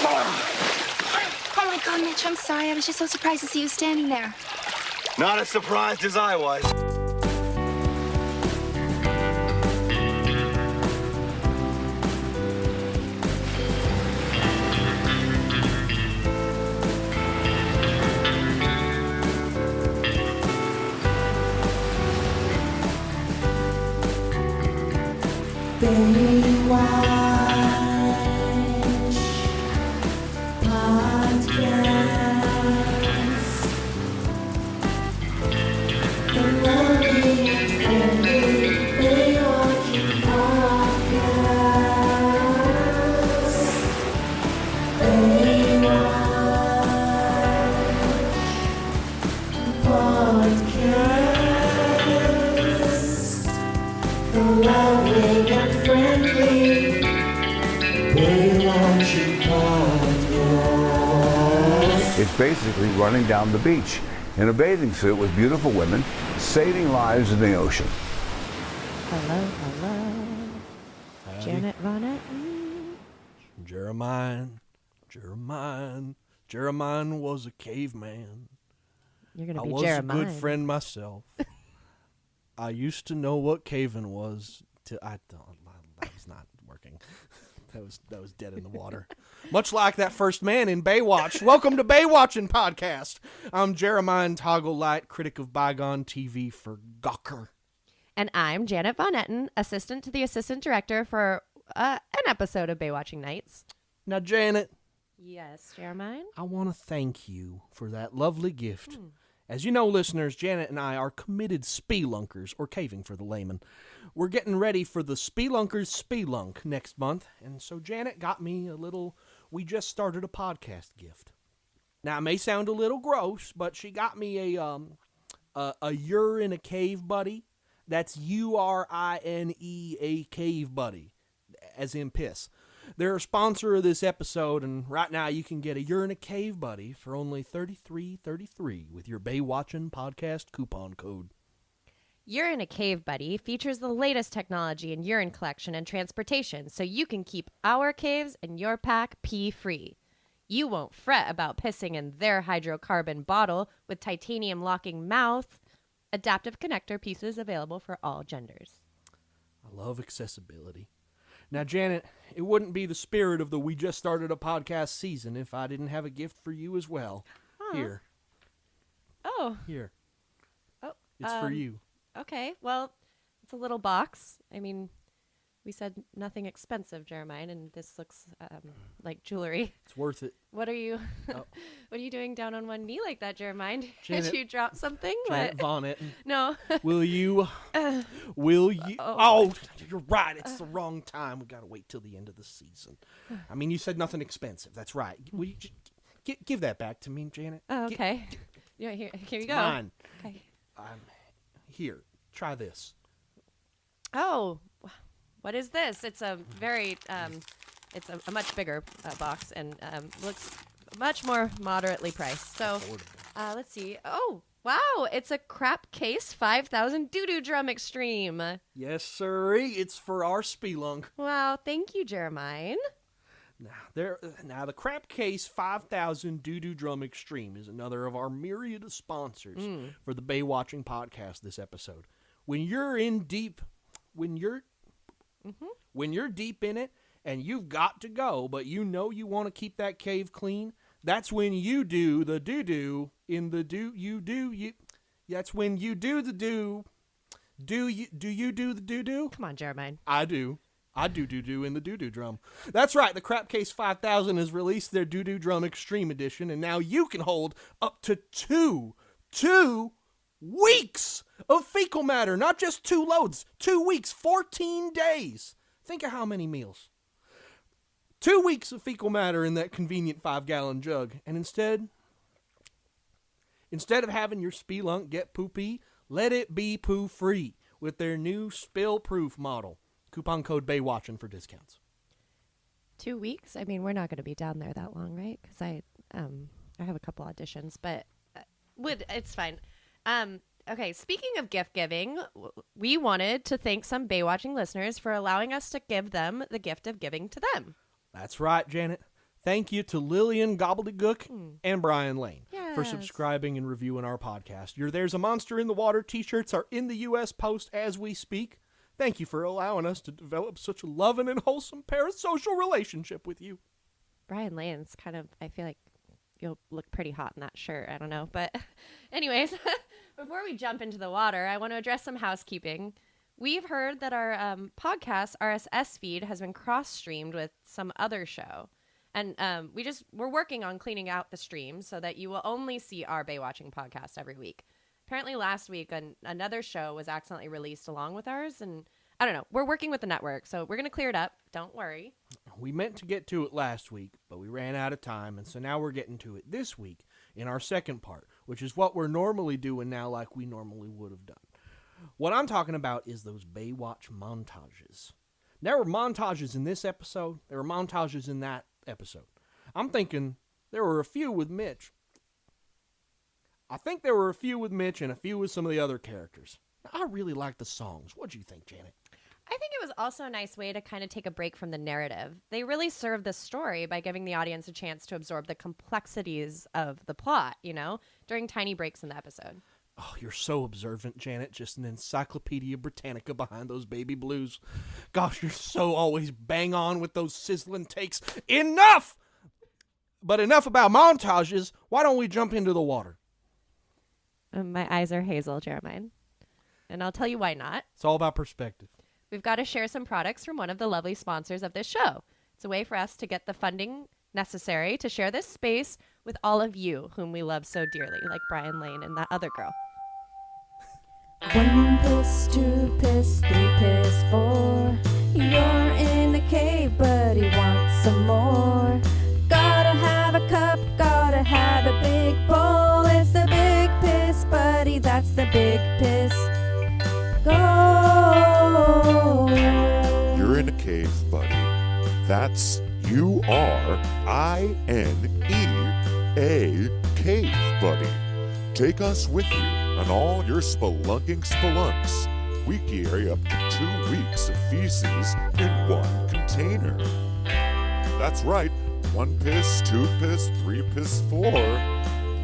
Oh my God, Mitch, I'm sorry. I was just so surprised to see you standing there. Not as surprised as I was. Baywatch podcast, the loving and friendly Baywatching podcast, the loving and friendly Baywatching podcast. It's basically running down the beach in a bathing suit with beautiful women, saving lives in the ocean. Hello. Janet Von Etten. Jeremiah was a caveman. You're going to I be was Jeremiah. a good friend myself. I used to know what caving was. That was not working. That was dead in the water. Much like that first man in Baywatch. Welcome to Baywatching podcast. I'm Jeremiah Toggle Light, critic of bygone TV for Gawker. And I'm Janet Von Etten, assistant to the assistant director for an episode of Baywatching Nights. Now, Janet, Yes, Jeremiah. I want to thank you for that lovely gift. As you know, listeners, Janet and I are committed spelunkers, or caving for the layman. We're getting ready for the Spelunkers Spelunk next month, and so Janet got me a little we just started a podcast gift. Now, it may sound a little gross, but she got me a U-R-ine A Cave Buddy. That's U-R-ine A Cave Buddy, as in piss. They're a sponsor of this episode, and right now you can get a U-R-ine A Cave Buddy for only $33.33 with your Baywatching podcast coupon code. U-R-ine A Cave Buddy features the latest technology in urine collection and transportation, so you can keep our caves and your pack pee-free. You won't fret about pissing in their hydrocarbon bottle with titanium locking mouth. Adaptive connector pieces available for all genders. I love accessibility. Now, Janet, it wouldn't be the spirit of the We Just Started a Podcast season if I didn't have a gift for you as well. Here. Oh. Here. Oh. It's for you. Okay. Well, it's a little box. I mean, we said nothing expensive, Jeremiah, and this looks like jewelry. It's worth it. What are you Oh. What are you doing down on one knee like that, Jeremiah? Did Janet- you drop something? Janet What? Von Etten. No. Will you? oh. You're right. It's the wrong time. We got to wait till the end of the season. I mean, you said nothing expensive. That's right. Will you just give that back to me, Janet? Oh, okay. Yeah, here you go. Mine. Okay. Here, try this. Oh, what is this? It's a very, it's a much bigger box and looks much more moderately priced. So, let's see. Oh, wow. It's a Crap Case 5000 Doo-Doo Drum Extreme. Yes, sirree. It's for our spelunk. Wow. Thank you, Jeremiah. Now, the Crap Case 5000 Doo-Doo Drum Extreme is another of our myriad of sponsors for the Baywatching podcast this episode. When you're deep in it and you've got to go, but you know you want to keep that cave clean, that's when you do the doo-doo in the that's when you do the do. Do you do the doo-doo? Come on, Jeremiah. I do. I do doo-doo in the doo-doo drum. That's right, the Crap Case 5000 has released their doo-doo drum extreme edition, and now you can hold up to two weeks of fecal matter. Not just 2 loads, 2 weeks, 14 days. Think of how many meals. 2 weeks of fecal matter in that convenient 5-gallon jug. And instead of having your spelunk get poopy, let it be poo-free with their new spill-proof model. Coupon code Baywatching for discounts. 2 weeks? I mean, we're not going to be down there that long, right? Because I have a couple auditions, but it's fine. Okay, speaking of gift giving, we wanted to thank some Baywatching listeners for allowing us to give them the gift of giving to them. That's right, Janet. Thank you to Lillian Gobbledygook and Brian Lane for Yes. subscribing and reviewing our podcast. Your There's a Monster in the Water t-shirts are in the U.S. Post as we speak. Thank you for allowing us to develop such a loving and wholesome parasocial relationship with you. Brian Lane's kind of, I feel like you'll look pretty hot in that shirt. I don't know. But anyways, before we jump into the water, I want to address some housekeeping. We've heard that our podcast RSS feed has been cross-streamed with some other show. And we're working on cleaning out the stream so that you will only see our Baywatching podcast every week. Apparently last week, another show was accidentally released along with ours. And I don't know. We're working with the network, so we're going to clear it up. Don't worry. We meant to get to it last week, but we ran out of time, and so now we're getting to it this week in our second part, which is what we're normally doing now like we normally would have done. What I'm talking about is those Baywatch montages. There were montages in this episode. There were montages in that episode. I'm thinking there were a few with Mitch. I think there were a few with Mitch and a few with some of the other characters. I really like the songs. What do you think, Janet? I think it was also a nice way to kind of take a break from the narrative. They really served the story by giving the audience a chance to absorb the complexities of the plot, during tiny breaks in the episode. Oh, you're so observant, Janet. Just an Encyclopedia Britannica behind those baby blues. Gosh, you're so always bang on with those sizzling takes. Enough! But enough about montages. Why don't we jump into the water? My eyes are hazel, Jeremiah. And I'll tell you why not. It's all about perspective. We've got to share some products from one of the lovely sponsors of this show. It's a way for us to get the funding necessary to share this space with all of you whom we love so dearly, like Brian Lane and that other girl. 1 piss, 2 piss, 3 piss, 4. You're in a cave, buddy, want some more. Gotta have a cup, gotta have a big bowl. It's the big piss, buddy, that's the big piss. Go! You're in a cave, buddy. That's U-R-ine A Cave Buddy. Take us with you on all your spelunking spelunks. We carry up to 2 weeks of feces in one container. That's right, 1 piss, 2 piss, 3 piss, 4.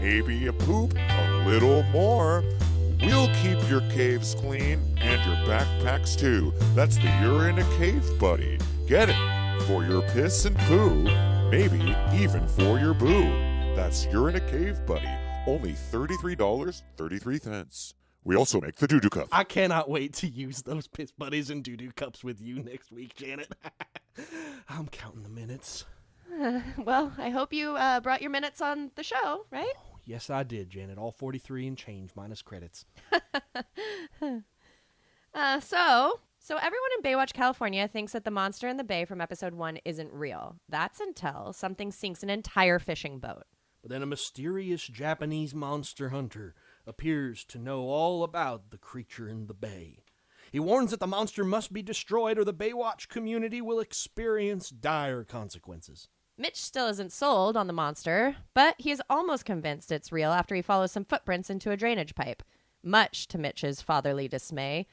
Maybe a poop, a little more. We'll keep your caves clean and your backpacks too. That's the You're in a Cave Buddy. Get it for your piss and poo, maybe even for your boo. That's You're in a Cave Buddy. Only $33.33. We also make the doo-doo cup. I cannot wait to use those piss buddies and doo-doo cups with you next week, Janet. I'm counting the minutes. Well, I hope you brought your minutes on the show, right? Oh, yes, I did, Janet. All 43 and change minus credits. So everyone in Baywatch, California thinks that the monster in the bay from episode 1 isn't real. That's until something sinks an entire fishing boat. But then a mysterious Japanese monster hunter appears to know all about the creature in the bay. He warns that the monster must be destroyed or the Baywatch community will experience dire consequences. Mitch still isn't sold on the monster, but he is almost convinced it's real after he follows some footprints into a drainage pipe. Much to Mitch's fatherly dismay,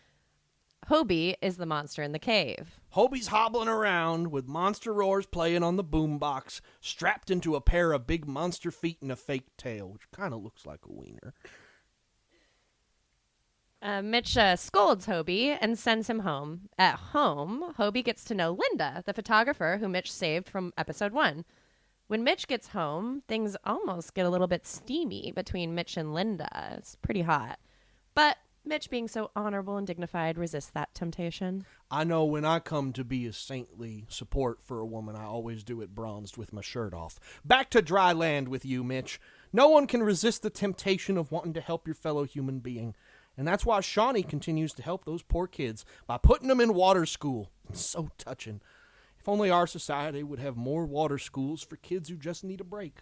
Hobie is the monster in the cave. Hobie's hobbling around with monster roars playing on the boombox, strapped into a pair of big monster feet and a fake tail, which kind of looks like a wiener. Mitch scolds Hobie and sends him home. At home, Hobie gets to know Linda, the photographer who Mitch saved from episode 1. When Mitch gets home, things almost get a little bit steamy between Mitch and Linda. It's pretty hot. But Mitch, being so honorable and dignified, resists that temptation. I know when I come to be a saintly support for a woman, I always do it bronzed with my shirt off. Back to dry land with you, Mitch. No one can resist the temptation of wanting to help your fellow human being. And that's why Shawnee continues to help those poor kids by putting them in water school. It's so touching. If only our society would have more water schools for kids who just need a break.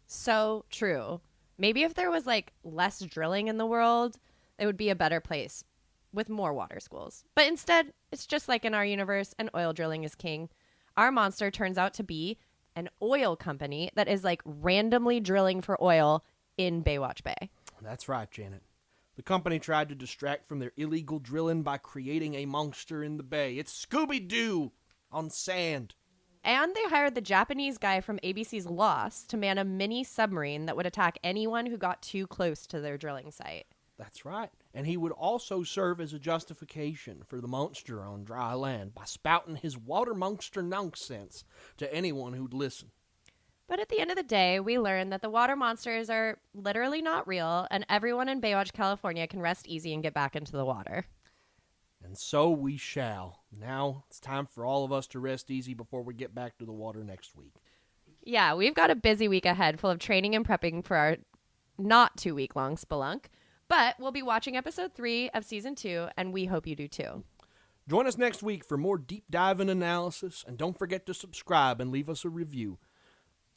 So true. Maybe if there was less drilling in the world, it would be a better place with more water schools. But instead, it's just like in our universe, and oil drilling is king. Our monster turns out to be an oil company that is randomly drilling for oil in Baywatch Bay. That's right, Janet. The company tried to distract from their illegal drilling by creating a monster in the bay. It's Scooby-Doo on sand. And they hired the Japanese guy from ABC's Lost to man a mini submarine that would attack anyone who got too close to their drilling site. That's right. And he would also serve as a justification for the monster on dry land by spouting his water monster nonsense to anyone who'd listen. But at the end of the day, we learned that the water monsters are literally not real, and everyone in Baywatch, California can rest easy and get back into the water. And so we shall. Now it's time for all of us to rest easy before we get back to the water next week. Yeah, we've got a busy week ahead full of training and prepping for our not 2-week-long spelunk. But we'll be watching episode 3 of season 2, and we hope you do too. Join us next week for more deep diving analysis, and don't forget to subscribe and leave us a review.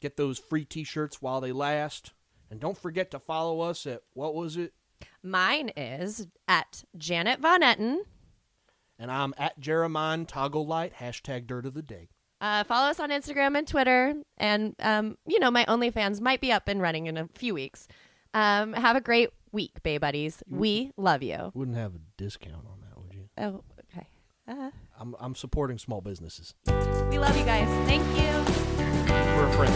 Get those free t-shirts while they last, and don't forget to follow us at, what was it? Mine is at Janet Von Etten. And I'm at Jeremiah Togglelight, #Dirt of the Day. Follow us on Instagram and Twitter, and my OnlyFans might be up and running in a few weeks. Have a great week, Bay Buddies. We love you. Wouldn't have a discount on that, would you? Oh, okay. I'm supporting small businesses. We love you guys. Thank you. For a friend.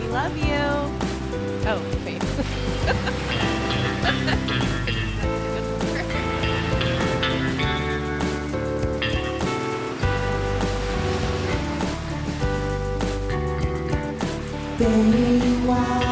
We love you. Oh, wait. Baywatching.